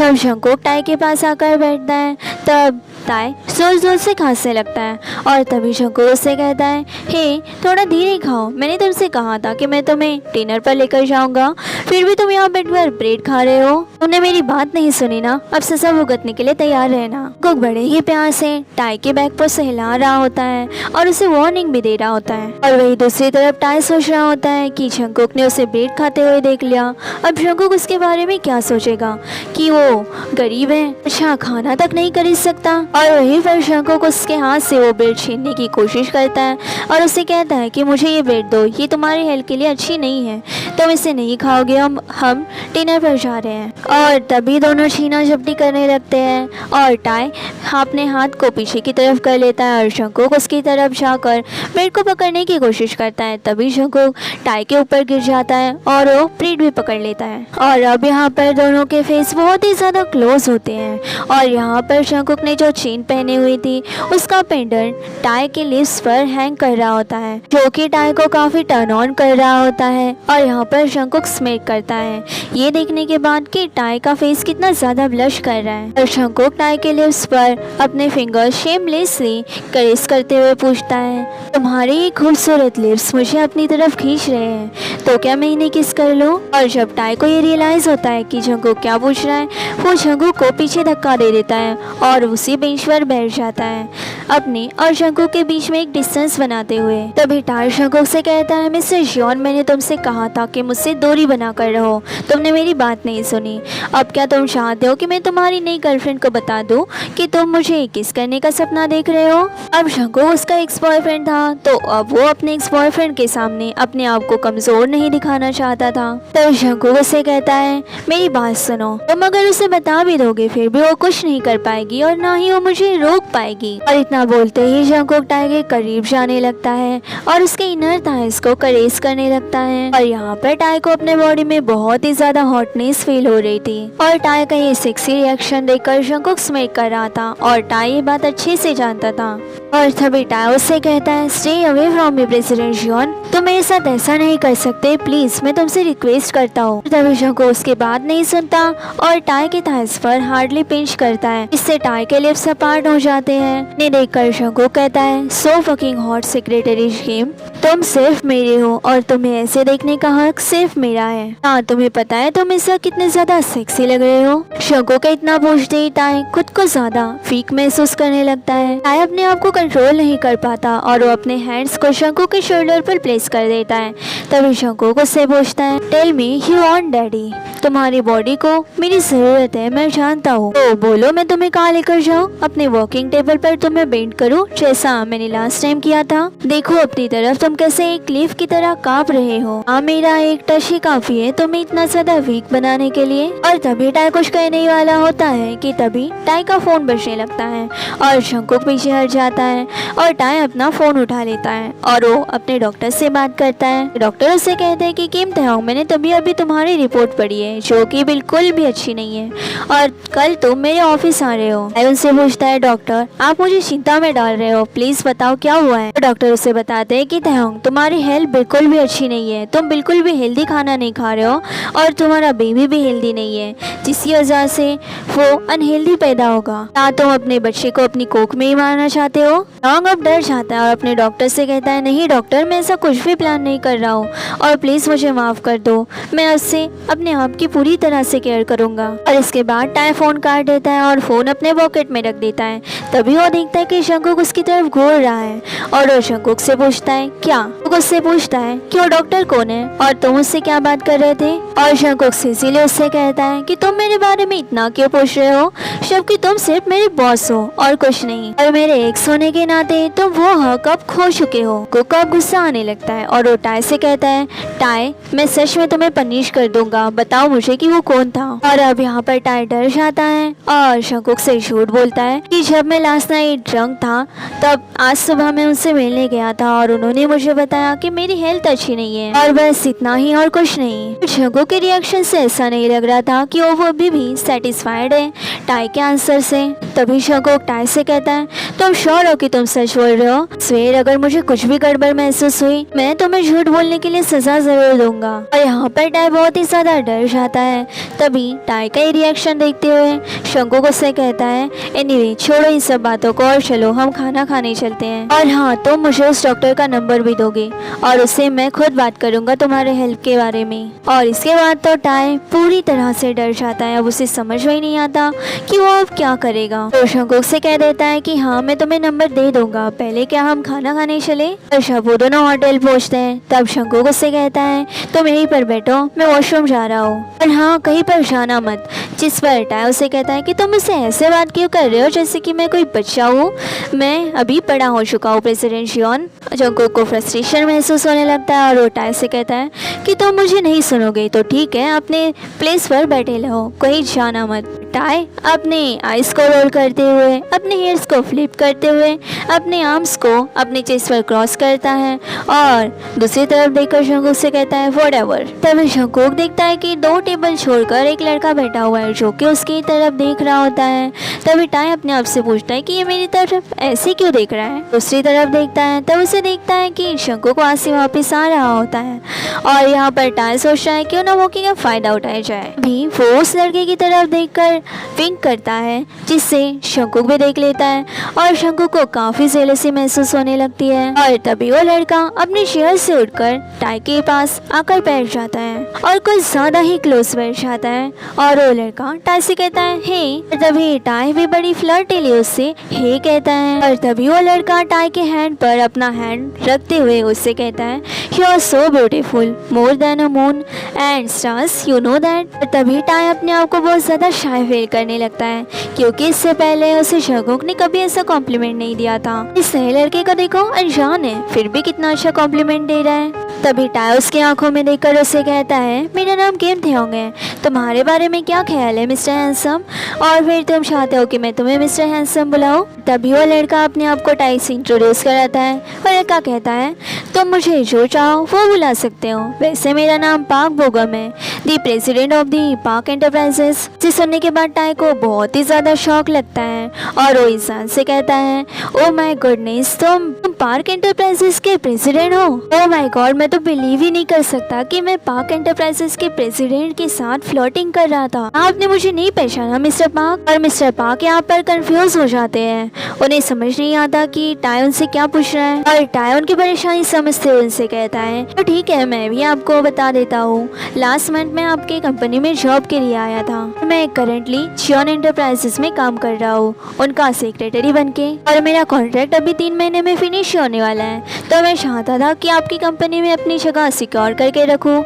जब शंकुक टाई के पास आकर बैठता है तब टाई जोर जोर से खांसने लगता है और तभी शंकुक उससे कहता है, हे थोड़ा धीरे खाओ, मैंने तुमसे कहा था कि मैं तुम्हें डिनर पर लेकर जाऊंगा, फिर भी तुम यहाँ बैठकर ब्रेड खा रहे हो। तुमने मेरी बात नहीं सुनी ना, अब सजा भुगतने के लिए तैयार रहना। कुक बड़े ही प्यार से टाई के बैग पर सहला रहा होता है और उसे वार्निंग भी दे रहा होता है। और वही दूसरी तरफ टाई सोच रहा होता है कि शंकुक ने उसे ब्रेड खाते हुए देख लिया, अब शंकुक उसके बारे में क्या सोचेगा कि वो गरीब है, अच्छा खाना तक नहीं खरीद सकता। और वही पर शंकुक उसके हाथ से वो ब्रेड छीनने की कोशिश करता है और उसे कहता है कि मुझे ये ब्रेड दो, ये तुम्हारी हेल्थ के लिए अच्छी नहीं है, तुम इसे नहीं खाओगे, हम डिनर पर जा रहे हैं। और तभी दोनों छीना झपटी करने लगते हैं और टाई अपने हाथ को पीछे की तरफ कर लेता है और शंकुक उसकी तरफ जाकर ब्रेड को पकड़ने की कोशिश करता है। तभी शंकुक टाई के ऊपर गिर जाता है और वो ब्रेड भी पकड़ लेता है। और अब यहाँ पर दोनों के फेस बहुत ही ज्यादा क्लोज होते हैं और यहाँ पर शंकुक ने जो चेन पहनी हुई थी उसका पेंडेंट टाई के लिप्स पर हैंग कर रहा होता है, जो कि टाई को काफी टर्न ऑन कर रहा होता है। और यहाँ पर शंकुक स्मेक करता है ये देखने के बाद कि टाई का फेस कितना ज्यादा ब्लश कर रहा है। और शंकुक टाई के लिप्स पर अपने फिंगर शेमलेसली करेस करते हुए पूछता है, तुम्हारे ये खूबसूरत लिप्स मुझे अपनी तरफ खींच रहे हैं, तो क्या मैं इन्हें किस कर लूं? और जब टाई को ये रियलाइज होता है कि शंकुक क्या पूछ रहा है, वो शंकुक को पीछे धक्का दे देता है और उसी बेंच पर बैठ जाता है अपने और शंकुक के बीच में एक डिस्टेंस बनाते हुए। तभी टाई शंकुक से कहता है, मिस्टर जियोन मैंने तुमसे कहा था कि मुझसे दूरी बना कर रहो, तुमने मेरी बात नहीं सुनी, अब क्या तुम चाहते हो कि मैं तुम्हारी नई गर्लफ्रेंड को बता दूं कि तुम मुझे किस करने का सपना देख रहे हो? अब शंकुक उसका एक्स बॉयफ्रेंड था तो अब वो अपने एक्स बॉयफ्रेंड के सामने अपने आप को कमजोर नहीं दिखाना चाहता था। तब शंकुक उससे कहता है, मेरी बात सुनो, तुम अगर उसे बता भी दोगे फिर भी वो कुछ नहीं कर पाएगी और ना ही वो मुझे रोक पाएगी। और इतना बोलते ही शंकुक टाई के करीब जाने लगता है और उसके इनर थाइस को करेस करने लगता है। और यहाँ पर टाई को अपने बॉडी में बहुत ही ज्यादा हॉटनेस फील हो रही थी और टाई का ये सेक्सी रिएक्शन देखकर शंकुक स्मेक कर रहा था और टाई ये बात अच्छे से जानता था। और तभी टाई उससे कहता है, stay away from me president जियोन, तुम मेरे साथ ऐसा नहीं कर सकते, प्लीज मैं तुमसे रिक्वेस्ट करता हूँ। तभी शंकुक उसकी बात नहीं सुनता और टाई के थाइस पर हार्डली पिंच करता है, इससे टाई के लिप्स अपार्ट हो जाते हैं। इन्हें देखकर शंकुक कहता है, so fucking hot secretary gym, तुम सिर्फ मेरे हो और तुम्हें ऐसे देखने का हक सिर्फ मेरा है। हाँ तुम्हें पता है तुम इस वक्त कितने ज्यादा सेक्सी लग रहे हो। शंकुक का इतना पूछते ही टाई खुद को ज्यादा वीक महसूस करने लगता है। टाई अपने आप को कंट्रोल नहीं कर पाता और वो अपने हैंड्स को शंकुक के शोल्डर पर प्लेस कर देता है। तभी शंकुक उससे पूछता है, tell me you want daddy, तुम्हारी बॉडी को मेरी जरूरत है, मैं जानता हूँ, तो बोलो मैं तुम्हें कहाँ लेकर जाऊँ, अपने वॉकिंग टेबल पर तुम्हें बेंड करूँ जैसा मैंने लास्ट टाइम किया था, देखो अपनी तरफ तुम कैसे एक क्लिफ की तरह कांप रहे हो, हाँ मेरा एक टच ही काफी है तुम्हें इतना ज्यादा वीक बनाने के लिए। और तभी टाई कुछ कहने ही वाला होता है कि तभी टाई का फोन बजने लगता है और शंकुक पीछे हट जाता है और टाई अपना फोन उठा लेता है और वो अपने डॉक्टर से बात करता है। डॉक्टर उससे कहते हैं कि किम तेहोंग, मैंने तभी अभी तुम्हारी रिपोर्ट पढ़ी है जो कि बिल्कुल भी अच्छी नहीं है और कल तुम मेरे ऑफिस आ रहे हो। टाई उनसे पूछता है, डॉक्टर आप मुझे चिंता में डाल रहे हो, प्लीज बताओ क्या हुआ है। तो डॉक्टर उसे बताते हैं कि तेहोंग तुम्हारी हेल्थ बिल्कुल भी अच्छी नहीं है, तुम बिल्कुल भी हेल्दी खाना नहीं खा रहे हो और तुम्हारा बेबी भी हेल्दी नहीं है, जिसकी वजह से वो अनहेल्दी पैदा होगा। क्या तुम अपने बच्चे को अपनी कोख में ही मारना चाहते हो? तेहोंग अब डर जाता है और अपने डॉक्टर से कहता है, नहीं डॉक्टर मैं ऐसा कुछ भी प्लान नहीं कर रहा हूँ और प्लीज मुझे माफ कर दो, मैं उससे अपने आप की पूरी तरह से केयर करूंगा। और इसके बाद टाई फोन काट देता है और फोन अपने पॉकेट में रख देता है। तभी वो देखता है कि शंकुक उसकी तरफ घूर रहा है और वो शंकुक से पूछता है, क्या? उससे पूछता है कि वो डॉक्टर कौन है और तुम उससे क्या बात कर रहे थे? और शंकुक इसीलिए उससे कहता है कि तुम मेरे बारे में इतना क्यों पूछ रहे हो, जबकि तुम सिर्फ मेरे बॉस हो और कुछ नहीं, और मेरे एक्स होने के नाते तुम वो हक अब खो चुके हो। कुक अब गुस्सा आने लगता है और वो टाई से कहता है, टाई मैं सच में तुम्हें पनिश कर दूंगा, बताओ मुझे कि वो कौन था। और अब यहाँ पर टाई डर जाता है और शंकुक से झूठ बोलता है कि जब मैं लास्ट नाइट ड्रंक था तब आज सुबह मैं उनसे मिलने गया था और उन्होंने मुझे बताया कि मेरी हेल्थ अच्छी नहीं है और बस इतना ही और कुछ नहीं। शंकुक के रिएक्शन से ऐसा नहीं लग रहा था कि वो अभी भी सेटिस्फाइड है टाई के आंसर से। तभी शंकुक टाई से कहता है, तुम श्योर हो कि तुम सच बोल रहे हो? स्वेर, अगर मुझे कुछ भी गड़बड़ महसूस हुई मैं तुम्हें झूठ बोलने के लिए सजा जरूर दूंगा। और यहाँ पर टाई बहुत ही ज्यादा डर जाता है। तभी टाई का ही रिएक्शन देखते हुए शंकु गुस्से कहता है, एनीवे छोड़ो इन सब बातों को और चलो हम खाना खाने चलते हैं। और हाँ, तुम मुझे उस डॉक्टर का नंबर भी दोगे और उससे मैं खुद बात करूंगा तुम्हारे हेल्प के बारे में। और इसके बाद तो टाई पूरी तरह से डर जाता है। अब उसे समझ में ही नहीं आता कि वो अब क्या करेगा। तो शंकु से कह देता है कि हाँ मैं तुम्हें नंबर दे दूंगा, पहले क्या हम खाना खाने चले? जब वो दोनों होटल पहुंचते हैं तब शंकु से कहता है, तुम यहीं पर बैठो, मैं वॉशरूम जा रहा हूँ और हाँ कहीं पर जाना मत। जिस पर टाई उसे कहता है कि तुम मुझसे ऐसे बात क्यों कर रहे हो जैसे कि मैं कोई बच्चा हूँ, मैं अभी बड़ा हो चुका हूँ प्रेसिडेंट शियोन। शंकु को फ्रस्ट्रेशन महसूस होने लगता है और वो टाई से कहता है कि तुम मुझे नहीं सुनोगे तो ठीक है, अपने प्लेस पर बैठे रहो, कहीं जाना मत। टाई अपने आइस को रोल करते हुए, अपने हेयर्स को फ्लिप करते हुए, अपने आर्म्स को अपने चेस्ट पर क्रॉस करता है और दूसरी तरफ देखकर शंकुक से कहता है व्हाटएवर। तभी शंकुक देखता है कि 2 टेबल छोड़कर एक लड़का बैठा हुआ है जो कि उसकी तरफ देख रहा होता है। तभी टाई अपने आप से पूछता है कि ये मेरी तरफ ऐसे क्यों देख रहा है। दूसरी तरफ देखता है तब उसे देखता है कि शंकुक वहाँ से वापस आ रहा होता है और यहाँ पर टाई सोचता है क्यों ना वॉकिंग का फायदा उठाया जाए। भी वो उस लड़के की तरफ देखकर विंक करता है जिससे शंकुक भी देख लेता है और शंकुक को काफी जेलसी महसूस होने लगती है। और तभी वो लड़का अपनी चेयर से उठकर टाई के पास आकर बैठ जाता है और कुछ ज्यादा ही क्लोज बैठ जाता है और वो लड़का टाई से कहता है हे। तभी टाई भी बड़ी फ्लर्टली उससे हे कहता है और तभी वो लड़का टाई के हैंड पर अपना हैंड रखते हुए उससे कहता है you are so beautiful more than a moon and stars, you know that. तभी टाई अपने आप को बहुत ज्यादा शाय फील करने लगता है क्योंकि इससे पहले उसे शंकुक ने कभी ऐसा कॉम्प्लीमेंट नहीं दिया था। इस नए लड़के को देखो, अनजान है फिर भी कितना अच्छा कॉम्प्लीमेंट दे रहा है। तभी टाई उसकी आंखों में देखकर उसे कहता है मेरा नाम किम थेओंग है, तुम्हारे बारे में क्या ख्याल है मिस्टर हैंडसम? और फिर तुम चाहते हो कि मैं तुम्हें मिस्टर हैंडसम बुलाऊं? तभी वो लड़का अपने आप को टाई से इंट्रोड्यूस कराता है और लड़का कहता है तुम मुझे जो चाहो वो बुला सकते हो, वैसे मेरा नाम पार्क बोगम है, दी president of the park enterprises. जिसे सुनने के बाद टाई को बहुत ही ज्यादा शौक लगता है और वो इंसान से कहता है ओ माय गुडनेस, तुम पार्क एंटरप्राइजेस के प्रेसिडेंट हो? ओ माय गॉड, मैं तो बिलीव ही नहीं कर सकता कि मैं पार्क एंटरप्राइजेस के प्रेसिडेंट के साथ फ्लर्टिंग कर रहा था। आपने मुझे नहीं पहचाना मिस्टर पार्क? और मिस्टर पार्क यहाँ पर कंफ्यूज हो जाते हैं, उन्हें समझ नहीं आता कि टाई उनसे क्या पूछ रहा है और टाई उनकी परेशानी समझते हुए उनसे कहता है तो ठीक है, मैं भी आपको बता देता हूँ, लास्ट मंथ मैं आपके कंपनी में जॉब के लिए आया था। मैं करेंटली शियोन एंटरप्राइजेस में काम कर रहा हूँ उनका सेक्रेटरी बनके और मेरा कॉन्ट्रैक्ट अभी 3 महीने में फिनिश होने वाला है, तो मैं चाहता था कि आपकी कंपनी में अपनी जगह सिक्योर करके रखूं।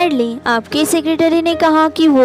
आपकी सेक्रेटरी ने कहा कि वो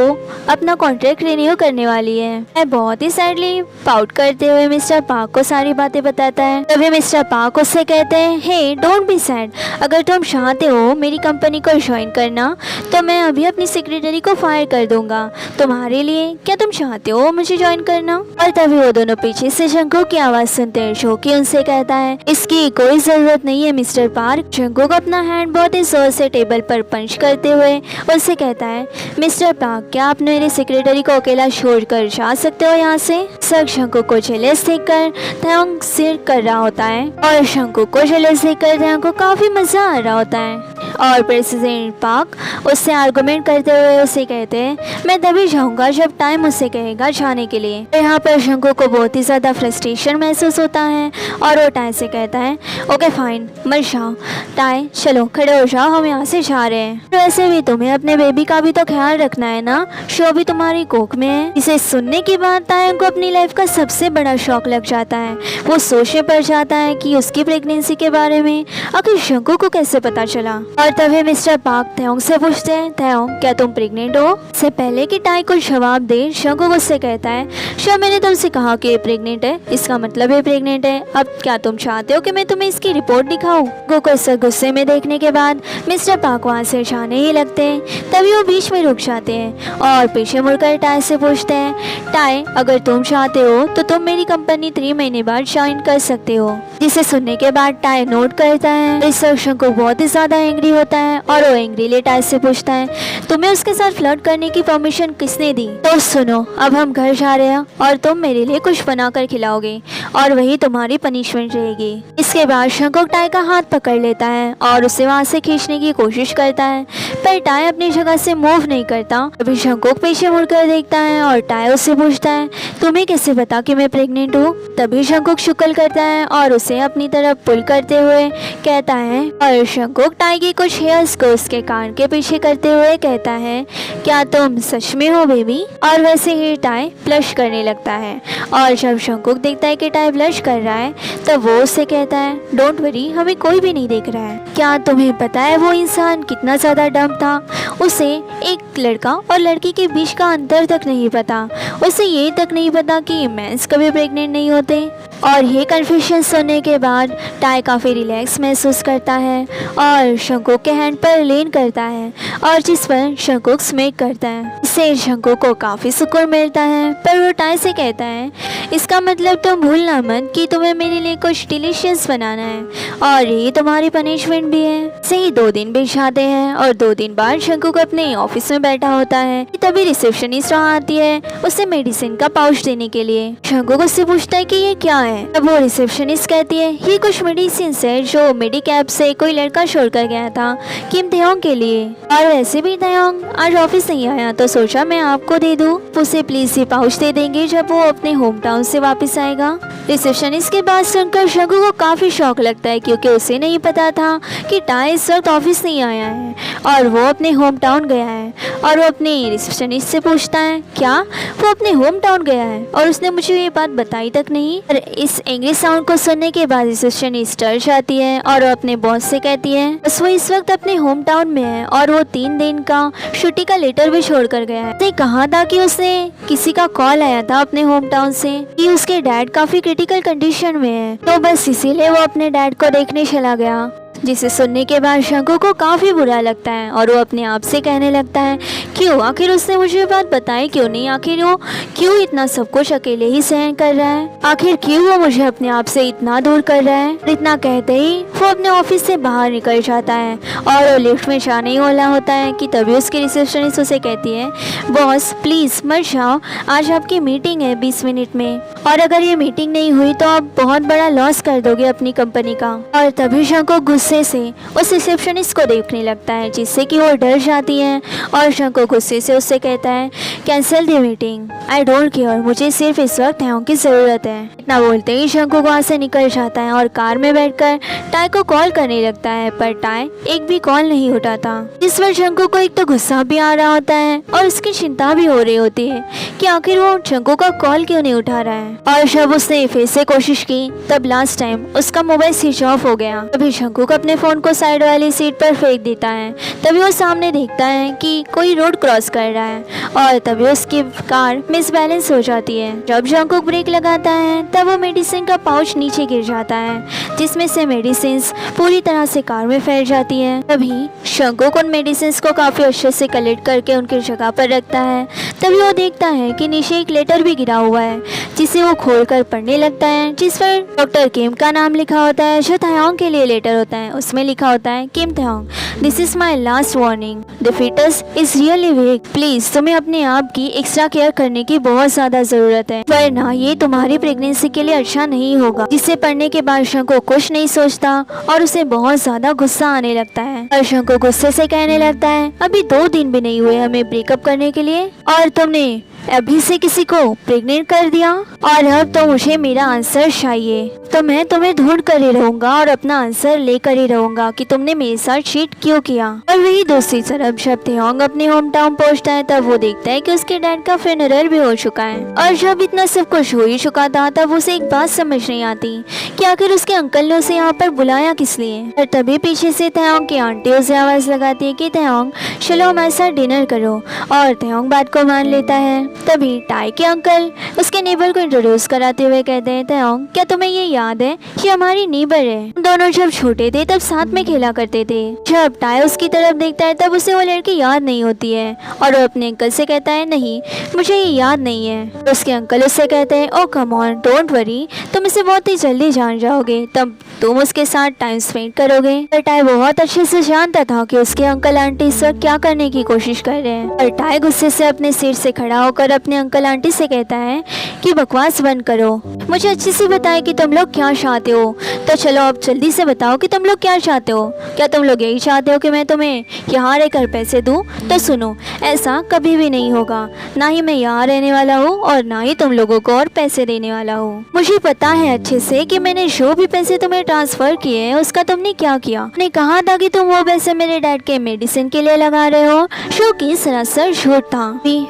अपना कॉन्ट्रैक्ट रिन्यू करने वाली है। मैं बहुत ही सैडली पाउट करते हुए मिस्टर पार्क को सारी बातें बताता है। तभी मिस्टर पार्क उससे कहते हैं हे डोंट बी सैड, अगर तुम चाहते हो मेरी कंपनी को ज्वाइन करना तो मैं अभी अपनी सेक्रेटरी को फायर कर दूंगा तुम्हारे लिए, क्या तुम चाहते हो मुझे ज्वाइन करना? और तभी वो दोनों पीछे से शंकुक की आवाज सुनते हैं जो कि उनसे कहता है इसकी कोई जरूरत नहीं है मिस्टर पार्क। शंकुक अपना हैंड बहुत ही जोर से टेबल पर पंच करते हुए उससे कहता है मिस्टर पार्क, क्या आप मेरे सेक्रेटरी को अकेला छोड़कर जा सकते हो यहाँ से? सर शंकुक को जेलस देखकर थेओंग सिर कर रहा होता है और शंकुक को जेलस देखकर थेओंग को काफी मजा आ रहा होता है और प्रेसिडेंट पार्क उससे आर्गुमेंट करते हुए उसे कहते हैं मैं तभी जाऊंगा जब टाइम उससे कहेगा जाने के लिए। यहाँ पर शंकुक को बहुत ही ज्यादा फ्रस्ट्रेशन महसूस होता है और वो टाई से कहता है ओके फाइन मत जाओ टाई, चलो खड़े हो जाओ, हम यहाँ से जा रहे हैं। वैसे भी तुम्हें अपने बेबी का भी तो ख्याल रखना है ना, शो भी तुम्हारी कोख में है। इसे सुनने के बाद टाई को अपनी लाइफ का सबसे बड़ा शौक लग जाता है। वो सोचने पड़ जाता है कि उसकी प्रेगनेंसी के बारे में आखिर शंकुक को कैसे पता चला। और तभी मिस्टर पार्क थेओंग से पूछते हैं थेओंग क्या तुम प्रेग्नेंट हो? से पहले कि टाई को जवाब दे शंकुक उससे कहता है शायद मैंने तुमसे कहा कि प्रेग्नेंट है, इसका मतलब है प्रेग्नेंट है। अब क्या तुम चाहते हो कि मैं तुम्हें इसकी रिपोर्ट दिखाऊं? को गुस्से में देखने के बाद मिस्टर पार्क वहाँ से जाने ही लगते हैं। तभी वो बीच में रुक जाते हैं और पीछे मुड़कर टाई से पूछते हैं टाई, अगर तुम चाहते हो तो तुम मेरी कंपनी 3 महीने बाद ज्वाइन कर सकते हो। जिसे सुनने के बाद टाई नोट करता है। इस वक्त शंकुक बहुत ही ज्यादा एंग्री होता है और वो एंग्रीली टाई से पूछता है, तुम्हें उसके साथ फ्लर्ट करने की परमिशन किसने दी? तो सुनो, अब हम घर जा रहे हैं और तुम मेरे लिए कुछ बनाकर खिलाओगे और वही तुम्हारी पनिशमेंट रहेगी। इसके बाद शंकुक टाई का हाथ पकड़ लेता है और उसे वहाँ से खींचने की कोशिश करता है, पर टाई अपनी जगह से मूव नहीं करता। अभी शंकुक पीछे मुड़कर देखता है और टाई उससे पूछता है, तुम्हें कैसे पता कि मैं प्रेग्नेंट हूँ? तभी शंकुक शुक्ल करता है और उसे अपनी तरफ पुल करते हुए कहता है, और शंकुक टाई की कुछ हेयर्स को उसके कान के पीछे करते हुए कहता है, क्या तुम सच में हो बेबी? और वैसे ही टाई ब्लश करने लगता है और जब शंकुक देखता है कि टाई ब्लश कर रहा है तब वो उससे कहता है, डोंट वरी, हमें कोई भी नहीं देख रहा है। क्या तुम्हें पता है वो इंसान कितना ज्यादा डम था? उसे एक लड़का और लड़की के बीच का अंतर तक नहीं पता। उसे ये तक नहीं पता कि मेंस कभी प्रेग्नेंट नहीं होते। और ये कन्फ्यूजन सुनने के बाद टाई काफ़ी रिलैक्स महसूस करता है और शंकुक के हैंड पर लेन करता है और जिस पर शंकुक स्मेक करता है। इससे शंकुक को काफ़ी सुकून मिलता है, पर वो टाई से कहता है, इसका मतलब तुम भूलना मत कि तुम्हें मेरे लिए कुछ डिलीशियस बनाना है और ये तुम्हारी पनिशमेंट भी है। सही 2 दिन बीत जाते हैं और 2 दिन बाद शंकुक अपने ऑफिस में बैठा होता है। तभी रिसेप्शनिस्ट वहाँ आती है उसे मेडिसिन का पाउच देने के लिए। शंकुक उससे पूछता है कि ये क्या है? तब वो रिसेप्शनिस्ट कहती है, ये कुछ मेडिसिन है जो मेडिकैप से कोई लड़का छोड़कर गया था किम तेयोंग के लिए, और वैसे भी तेयोंग आज ऑफिस नहीं आया तो सोचा मैं आपको दे दूं। उसे प्लीज ये पाउच दे देंगे जब वो अपने होम टाउन से वापस आएगा। रिसेप्शनिस्ट के बात सुनकर शंकुक को काफी शौक लगता है क्योंकि उसे नहीं पता था कि टाई इस वक्त ऑफिस नहीं आया है और वो अपने होम टाउन गया है। और वो अपने रिसेप्शनिस्ट से पूछता है, क्या वो अपने होम टाउन गया है और उसने मुझे ये बात बताई तक नहीं? और इस इंग्लिश साउंड को सुनने के बाद रिसेप्शनिस्ट डर जाती है और वो अपने बॉस से कहती है बस वो इस वक्त अपने होम टाउन में है और वो 3 दिन का छुट्टी का लेटर भी छोड़ कर गया है। उसने कहा था कि उसे किसी का कॉल आया था अपने होम टाउन से कि उसके डैड काफी क्रिटिकल कंडीशन में है, तो बस इसीलिए वो अपने डैड को देखने चला गया। जिसे सुनने के बाद शंकुक को काफी बुरा लगता है और वो अपने आप से कहने लगता है, क्यों आखिर उसने मुझे बात बताई क्यों नहीं? आखिर वो क्यों इतना सब कुछ अकेले ही सहन कर रहा है? आखिर क्यों वो मुझे अपने आप से इतना दूर कर रहा है? इतना कहते ही वो अपने ऑफिस से बाहर निकल जाता है और वो लिफ्ट में जाने ही वाला होता है कि तभी उसकी रिसेप्शनिस्ट उसे कहती है, बॉस प्लीज मत जाओ, आज आपकी मीटिंग है 20 मिनट में और अगर ये मीटिंग नहीं हुई तो आप बहुत बड़ा लॉस कर दोगे अपनी कंपनी का। और तभी शंकुक गुस्से से उस रिसेप्शनिस्ट को देखने लगता है जिससे कि वो डर जाती है और शंकुक गुस्से से उससे कहता है, cancel the meeting, I don't care, मुझे सिर्फ इस वक्त तेयोंग की जरूरत है। इतना बोलते ही शंकुक वहाँ से निकल जाता है और कार में बैठकर टाई को कॉल करने लगता है, पर टाई एक भी कॉल नहीं उठाता। इस पर शंकुक को एक तो गुस्सा भी आ रहा होता है और उसकी चिंता भी हो रही होती है कि आखिर वो शंकुक का कॉल क्यों नहीं उठा रहा है। और जब उसने फिर से कोशिश की तब लास्ट टाइम उसका मोबाइल स्विच ऑफ हो गया। तभी शंकुक अपने फोन को साइड वाली सीट पर फेंक देता है। तभी वो सामने देखता है कि कोई रोड क्रॉस कर रहा है और तभी उसकी कार मिसबैलेंस हो जाती है। जब शंकुक ब्रेक लगाता है तब वो मेडिसिन का पाउच नीचे गिर जाता है जिसमें से मेडिसिन पूरी तरह से कार में फैल जाती है। तभी शंकुक उन मेडिसिन को काफी अच्छे से कलेक्ट करके उनकी जगह पर रखता है। तभी वो देखता है कि नीचे एक लेटर भी गिरा हुआ है जिसे वो खोलकर पढ़ने लगता है, जिस पर डॉक्टर किम का नाम लिखा होता है जो तेयोंग के लिए लेटर होता है। उसमें लिखा होता है, Kim Taeyong, this is my last warning, the fetus is really weak, please तुम्हें अपने आप की एक्स्ट्रा केयर करने की बहुत ज्यादा जरूरत है वरना ये तुम्हारी प्रेगनेंसी के लिए अच्छा नहीं होगा। जिसे पढ़ने के बाद शंकुक कुछ नहीं सोचता और उसे बहुत ज्यादा गुस्सा आने लगता है और शंकुक गुस्से से कहने लगता है, अभी 2 दिन भी नहीं हुए हमें ब्रेकअप करने के लिए और तुमने अभी से किसी को प्रेग्नेंट कर दिया और अब तो मुझे मेरा आंसर चाहिए। तो मैं तुम्हें ढूंढ कर ही रहूंगा और अपना आंसर लेकर ही रहूंगा कि तुमने मेरे साथ चीट क्यों किया। और वही दूसरी तरफ जब तेयोंग अपने होम टाउन पहुंचता है तब वो देखता है कि उसके डैड का फ्यूनरल भी हो चुका है। और जब इतना सब कुछ हो ही चुका था तब उसे एक बात समझ नहीं आती कि आखिर उसके अंकल ने उसे यहाँ पर बुलाया किस लिए। और तभी पीछे से तेयोंग की आंटी उसे आवाज लगाती है कि तेयोंग चलो हमारे साथ डिनर करो और तेयोंग बात को मान लेता है। तभी टाई के अंकल उसके नेबर को इंट्रोड्यूस कराते हुए कहते हैं, तयोंग क्या तुम्हें ये याद है, ये हमारी नेबर है। हम दोनों जब छोटे थे तब साथ में खेला करते थे। जब टाई उसकी तरफ देखता है तब उसे वो लड़की याद नहीं होती है और वो अपने अंकल से कहता है, नहीं मुझे ये याद नहीं है। उसके अंकल उससे कहते हैं, ओ कम ऑन डोंट वरी, तुम इसे बहुत ही जल्दी जान जाओगे, तब तुम उसके साथ टाइम स्पेंड करोगे। पर टाई बहुत अच्छे से जानता था कि उसके अंकल आंटी इस वक्त क्या करने की कोशिश कर रहे हैं। और टाई गुस्से से अपने सिर से खड़ा होकर अपने अंकल आंटी से कहता है कि बकवास बंद करो, मुझे अच्छे से बताए कि तुम लोग क्या चाहते हो। तो चलो अब जल्दी से बताओ कि तुम लोग क्या चाहते हो। क्या तुम लोग यही चाहते हो कि मैं तुम्हें यहाँ रहकर पैसे दूँ? तो सुनो, ऐसा कभी भी नहीं होगा, ना ही मैं यहाँ रहने वाला हूँ और ना ही तुम लोगों को और पैसे देने वाला हूँ। मुझे पता है अच्छे से कि मैंने जो भी पैसे तुम्हें ट्रांसफर किए हैं उसका तुमने क्या किया। मैंने कहा था कि तुम वो पैसे मेरे डैड के मेडिसिन के लिए लगा रहे हो, जो कि सरासर झूठ था।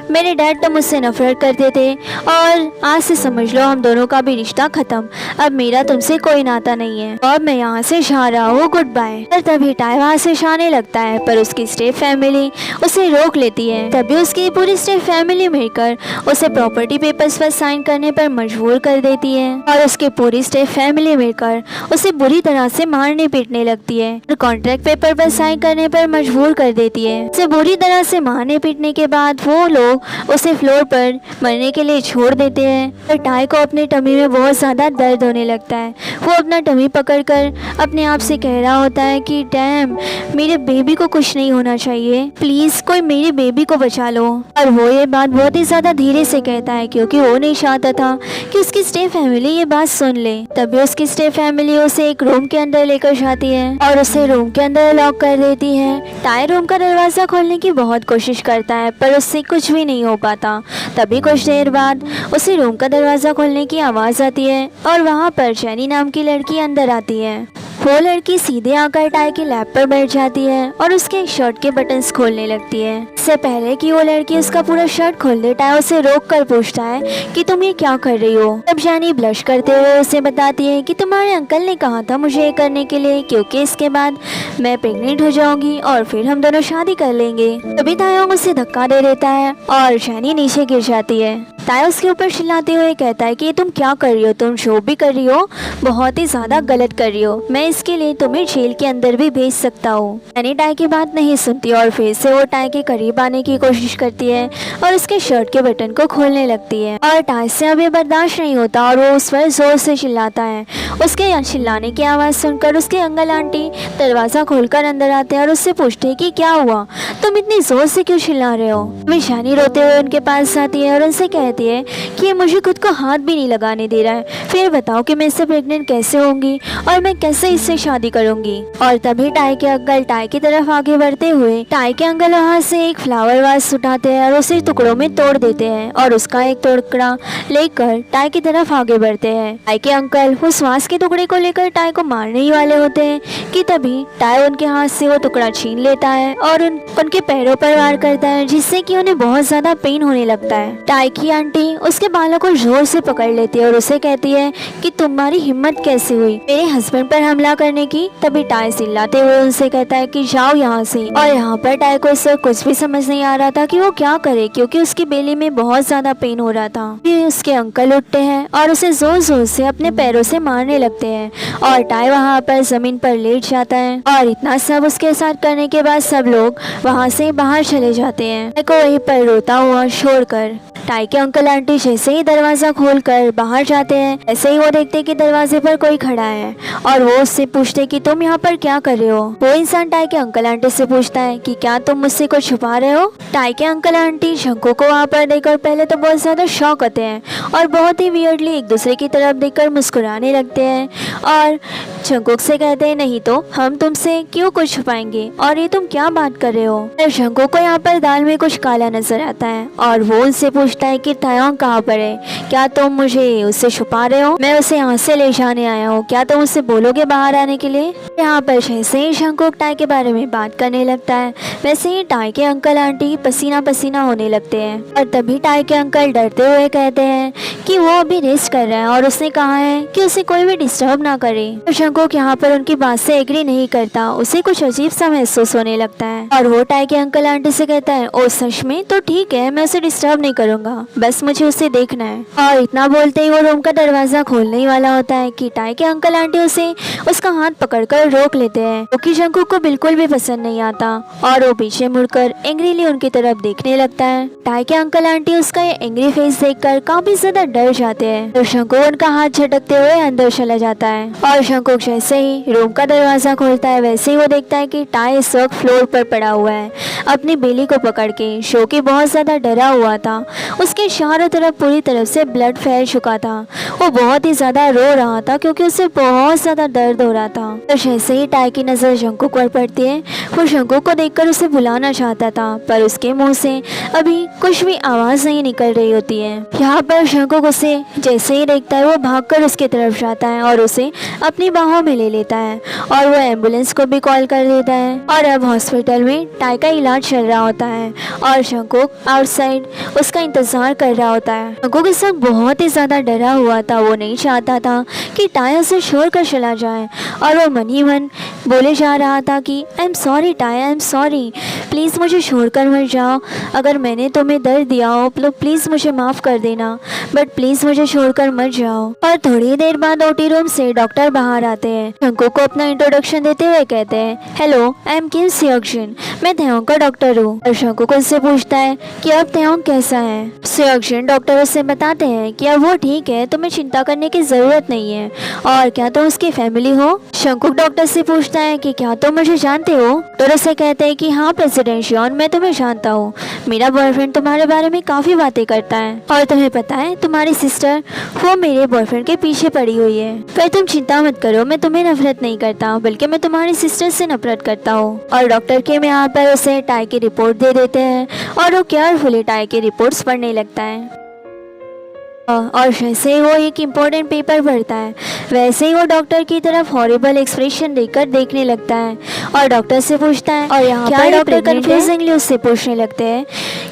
मेरे डैड तो मुझसे नफरत करते थे और आज से समझ लो हम दोनों का भी रिश्ता खत्म। अब मेरा तुमसे कोई नाता नहीं है और मैं यहाँ से जा रहा हूँ, गुड बाय। पर तभी टाई वहाँ से जाने लगता है पर उसकी स्टेप फैमिली उसे रोक लेती है। तभी उसकी पूरी स्टेप फैमिली मिलकर उसे प्रॉपर्टी पेपर्स पर साइन करने पर मजबूर कर देती है और उसकी पूरी स्टेप फैमिली मिलकर उसे बुरी तरह से मारने पीटने लगती है और कॉन्ट्रैक्ट पेपर पर साइन करने पर मजबूर कर देती है। उसे बुरी तरह से मारने पीटने के बाद वो लोग उसे फ्लोर पर मरने के लिए छोड़ देते हैं। पर टाई को अपने टमी में बहुत ज्यादा दर्द होने लगता है। वो अपना टमी पकड़कर अपने आप से कह रहा होता है कि डैम, मेरे बेबी को कुछ नहीं होना चाहिए, प्लीज कोई मेरी बेबी को बचा लो। और वो ये बात बहुत ही ज्यादा धीरे से कहता है क्योंकि वो नहीं चाहता था कि उसकी स्टेप फैमिली ये बात सुन ले। तभी उसकी स्टेप फैमिली उसे एक रूम के अंदर लेकर जाती है और उसे रूम के अंदर लॉक कर देती है। टाई रूम का दरवाजा खोलने की बहुत कोशिश करता है पर उससे कुछ भी नहीं हो पाता। तभी कुछ देर बाद उसे रूम का दरवाजा खोलने की आवाज आती है और वहाँ पर जेनी नाम की लड़की अंदर आती है। वो लड़की सीधे आकर टाई के लैप पर बैठ जाती है और उसके शर्ट के बटन्स खोलने लगती है। इससे पहले कि वो लड़की उसका पूरा शर्ट खोल दे, टाई उसे रोक कर पूछता है कि तुम ये क्या कर रही हो। तब जेनी ब्लश करते हुए उसे बताती है कि तुम्हारे अंकल ने कहा था मुझे ये करने के लिए क्योंकि इसके बाद मैं प्रेग्नेंट हो जाऊंगी और फिर हम दोनों शादी कर लेंगे। तभी तायोंग उसे धक्का दे देता है और जेनी नीचे गिर जाती है। ताई उसके ऊपर चिल्लाते हुए कहता है कि तुम क्या कर रही हो, तुम जो भी कर रही हो बहुत ही ज्यादा गलत कर रही हो, मैं इसके लिए तुम्हें जेल के अंदर भी भेज सकता हूँ। जेनी टाई की बात नहीं सुनती और फिर से वो टाई के करीब आने की कोशिश करती है और उसके शर्ट के बटन को खोलने लगती है और टाई से अब ये बर्दाश्त नहीं होता और वो उस पर जोर से चिल्लाता है। उसके चिल्लाने की आवाज सुनकर उसके अंकल आंटी दरवाजा खोलकर अंदर आते हैं और उससे पूछते हैं कि क्या हुआ, तुम इतनी जोर से क्यों चिल्ला रहे हो। मैं जेनी रोते हुए उनके पास जाती है और उनसे कहती है कि ये मुझे खुद को हाथ भी नहीं लगाने दे रहा है, फिर बताओ कि मैं इससे प्रेग्नेंट कैसे होंगी और मैं कैसे इससे शादी करूंगी। और तभी टाई के अंकल टाई की तरफ आगे बढ़ते हुए टाई के अंकल वहाँ से एक फ्लावर वास उठाते हैं और उसे टुकड़ों में तोड़ देते हैं और उसका एक टुकड़ा लेकर टाई की तरफ आगे बढ़ते हैं। टाई के अंकल उस वास के टुकड़े को लेकर टाई को मारने ही वाले होते हैं कि तभी टाई उनके हाथ से वो टुकड़ा छीन लेता है और उनके पैरों पर वार करता है जिससे कि उन्हें बहुत ज्यादा पेन होने लगता है। टाई की आंटी उसके बालों को जोर से पकड़ लेती है और उसे कहती है कि तुम्हारी हिम्मत कैसे हुई मेरे हस्बैंड पर हमला करने की। तभी टाई चिल्लाते हुए उनसे कहता है कि जाओ यहाँ से। और यहाँ पर टाई को इससे कुछ भी समझ नहीं आ रहा था कि वो क्या करे क्योंकि उसकी बेली में बहुत ज्यादा पेन हो रहा था। फिर उसके अंकल उठते हैं और उसे जोर जोर से अपने पैरों से मारने लगते हैं और टाई वहाँ पर जमीन पर लेट जाता है और इतना सब उसके साथ करने के बाद सब लोग वहाँ से बाहर चले जाते हैं। टाई को वहीं पर रोता हुआ छोड़कर टाई के अंकल आंटी जैसे ही दरवाजा खोलकर बाहर जाते हैं ऐसे ही वो देखते कि दरवाजे पर कोई खड़ा है और वो उससे पूछते कि तुम यहाँ पर क्या कर रहे हो। वो इंसान टाई के अंकल आंटी से पूछता है कि क्या तुम मुझसे कुछ छुपा रहे हो। टाई के अंकल आंटी शंको को वहाँ पर देखकर पहले तो बहुत ज्यादा शॉक होते हैं और बहुत ही वियर्डली एक दूसरे की तरफ देखकर मुस्कुराने लगते हैं और शंकुक से कहते हैं नहीं तो हम तुमसे क्यों कुछ छुपाएंगे और ये तुम क्या बात कर रहे हो। शंकुक को यहाँ पर दाल में कुछ काला नजर आता है और वो उनसे पूछता है कि तायोंग कहाँ पर है, क्या तुम मुझे उससे छुपा रहे हो, मैं उसे यहाँ से ले जाने आया हूँ, क्या तुम उससे बोलोगे बाहर आने के लिए। यहाँ पर जैसे ही शंकुक टाई के बारे में बात करने लगता है वैसे ही टाई के अंकल आंटी पसीना पसीना होने लगते हैं और तभी टाई के अंकल डरते हुए कहते हैं कि वो अभी रेस्ट कर रहा है और उसने कहा है कि उसे कोई भी डिस्टर्ब ना करे। तो शंकुक यहाँ पर उनकी बात से एग्री नहीं करता, उसे कुछ अजीब सा महसूस होने लगता है और वो टाई के अंकल आंटी से कहता है ओ सच में, तो ठीक है मैं उसे डिस्टर्ब नहीं करूंगा। जाऊंगा, बस मुझे उसे देखना है। और इतना बोलते ही वो रूम का दरवाजा खोलने ही वाला होता है कि टाई के अंकल आंटी उसे उसका हाथ पकड़कर रोक लेते हैं, क्योंकि जंगकुक को बिल्कुल भी पसंद नहीं आता और वो पीछे मुड़कर एंग्रीली उनकी तरफ देखने लगता है। टाई के अंकल आंटी उसका ये एंग्री फेस देखकर काफी ज्यादा डर जाते हैं, तो जंगकुक उनका हाथ झटकते हुए अंदर चला जाता है। और जंगकुक जैसे ही रूम का दरवाजा खोलता है वैसे ही वो देखता है कि टाई इस वक्त फ्लोर पर पड़ा हुआ है अपनी बेली को पकड़ के, जो कि बहुत ज्यादा डरा हुआ था। उसके चारों तरफ पूरी तरफ से ब्लड फैल चुका था। वो बहुत ही ज्यादा रो रहा था क्योंकि उसे बहुत ज्यादा दर्द हो रहा था। तो जैसे ही टाई की नजर जंगकुक पर पड़ती है, वो जंगकुक को देखकर उसे बुलाना चाहता था, पर उसके मुंह से अभी कुछ भी आवाज नहीं निकल रही होती है। यहाँ पर जंगकुक उसे जैसे ही देखता है वो भागकर उसके तरफ जाता है और उसे अपनी बाहों में ले लेता है और वो एम्बुलेंस को भी कॉल कर देता है। और अब हॉस्पिटल में टाई का इलाज चल रहा होता है और जंगकुक आउटसाइड उसका इंतजार कर रहा होता है। जंगकुक इस वक्त बहुत ही ज्यादा डरा हुआ था। वो नहीं चाहता था कि टाई उसे छोड़कर चला जाए और वो मन ही मन बोले जा रहा था कि I am sorry tie, I am sorry, please मुझे छोड़कर मत जाओ। अगर मैंने तुम्हें दर्द दिया हो तो प्लीज़ मुझे माफ़ कर देना, बट प्लीज़ मुझे छोड़कर मत जाओ। और थोड़ी देर बाद ओटी रूम से डॉक्टर बाहर आते हैं। जंगकुक को अपना इंट्रोडक्शन देते हुए कहते हैं, हेलो, आई एम किम सियोक्जिन, मैं तेहोंग का डॉक्टर हूँ। और जंगकुक उससे पूछता है कि अब तेहोंग कैसा है। सियोक्जिन डॉक्टर उससे बताते हैं कि अब वो ठीक है, तुम्हें चिंता करने की ज़रूरत नहीं है। और क्या तुम उसकी फैमिली हो? जंगकुक डॉक्टर से पूछता है कि क्या तुम मुझे जानते हो? डॉक्टर उसे कहते हैं कि हाँ प्रेसिडेंट शियोन, मैं तुम्हें जानता हूँ। मेरा बॉयफ्रेंड तुम्हारे बारे में काफ़ी बातें करता है और तुम्हें पता है तुम्हारी सिस्टर वो मेरे बॉयफ्रेंड के पीछे पड़ी हुई है। पर तुम चिंता मत करो, मैं तुम्हें नफरत नहीं करता, बल्कि मैं तुम्हारी सिस्टर से नफरत करता हूँ। और डॉक्टर के यहाँ पर उसे टाई की रिपोर्ट दे देते हैं और वो केयरफुली टाई की रिपोर्ट्स पढ़ने लगता है। और जैसे ही वो एक इम्पोर्टेंट पेपर पढ़ता है वैसे ही वो डॉक्टर की तरफ हॉरिबल एक्सप्रेशन देकर देखने लगता है और डॉक्टर से पूछता है। और यहाँ पर डॉक्टर कंफ्यूजिंगली उससे पूछने लगते हैं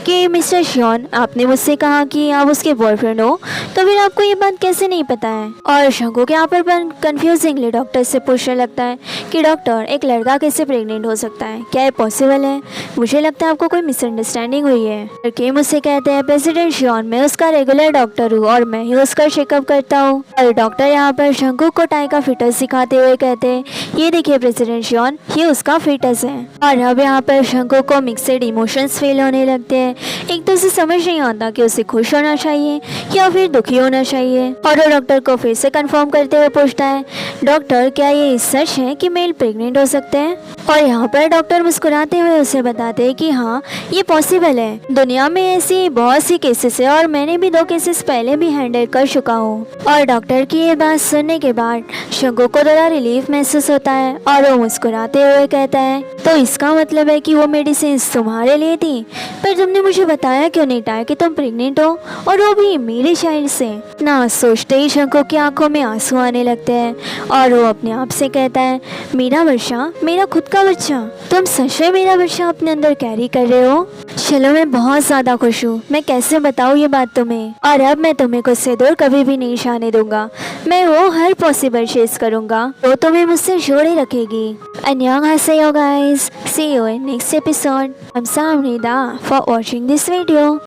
कि मिस्टर शियोन, आपने मुझसे कहा कि आप उसके बॉयफ्रेंड हो, तो फिर आपको ये बात कैसे नहीं पता है? और जंगकुक यहाँ पर कंफ्यूजिंगली डॉक्टर से पूछने लगता है कि डॉक्टर, एक लड़का कैसे प्रेग्नेंट हो सकता है? क्या ये पॉसिबल है? मुझे लगता है आपको कोई मिसअंडरस्टैंडिंग हुई है। किम उससे कहते हैं, प्रेसिडेंट शियोन, मैं उसका रेगुलर डॉक्टर हूँ और मैं ही उसका चेकअप करता हूँ। और डॉक्टर यहाँ पर जंगकुक को टाई का फीटस दिखाते हुए कहते हैं, ये देखिए प्रेसिडेंट शियोन, ये उसका फीटस है। और अब यहाँ पर जंगकुक को मिक्सड इमोशंस फील होने लगते हैं। एक तो उसे समझ नहीं आता कि उसे खुश होना चाहिए या फिर दुखी होना चाहिए। और वो डॉक्टर को फिर से कंफर्म करते हुए पूछता है, डॉक्टर, क्या ये सच है कि मेल प्रेग्नेंट हो सकते हैं? और यहाँ पर डॉक्टर मुस्कुराते हुए उसे बताते हैं कि हाँ, ये पॉसिबल है। दुनिया में ऐसी बहुत सी केसेस है और मैंने भी 2 केसेस पहले भी हैंडल कर चुका हूँ। और डॉक्टर की ये बात सुनने के बाद जंगकुक को थोड़ा रिलीफ महसूस होता है और वो मुस्कुराते हुए कहता है, तो इसका मतलब है कि वो मेडिसिन तुम्हारे लिए थी, पर तुमने मुझे बताया क्यों नहीं टाई कि तुम प्रेग्नेंट हो, और वो भी मेरे चाइल्ड से? ना सोचते ही जंगकुक की आंखों में आंसू आने लगते हैं और वो अपने आप से कहता है, मेरा बच्चा, मेरा खुद का बच्चा, तुम सच में मेरा बच्चा अपने अंदर कैरी कर रहे हो? चलो, मैं बहुत ज्यादा खुश हूँ, मैं कैसे बताऊँ ये बात तुम्हें। और अब मैं तुम्हें खुद से दूर कभी भी नहीं जाने दूंगा। मैं वो हर पॉसिबल चीज करूंगा तो तुम्हें मुझसे जोड़े रखेगी। annyeonghaseyo guys, see you in next episode. 감사합니다 for watching this video.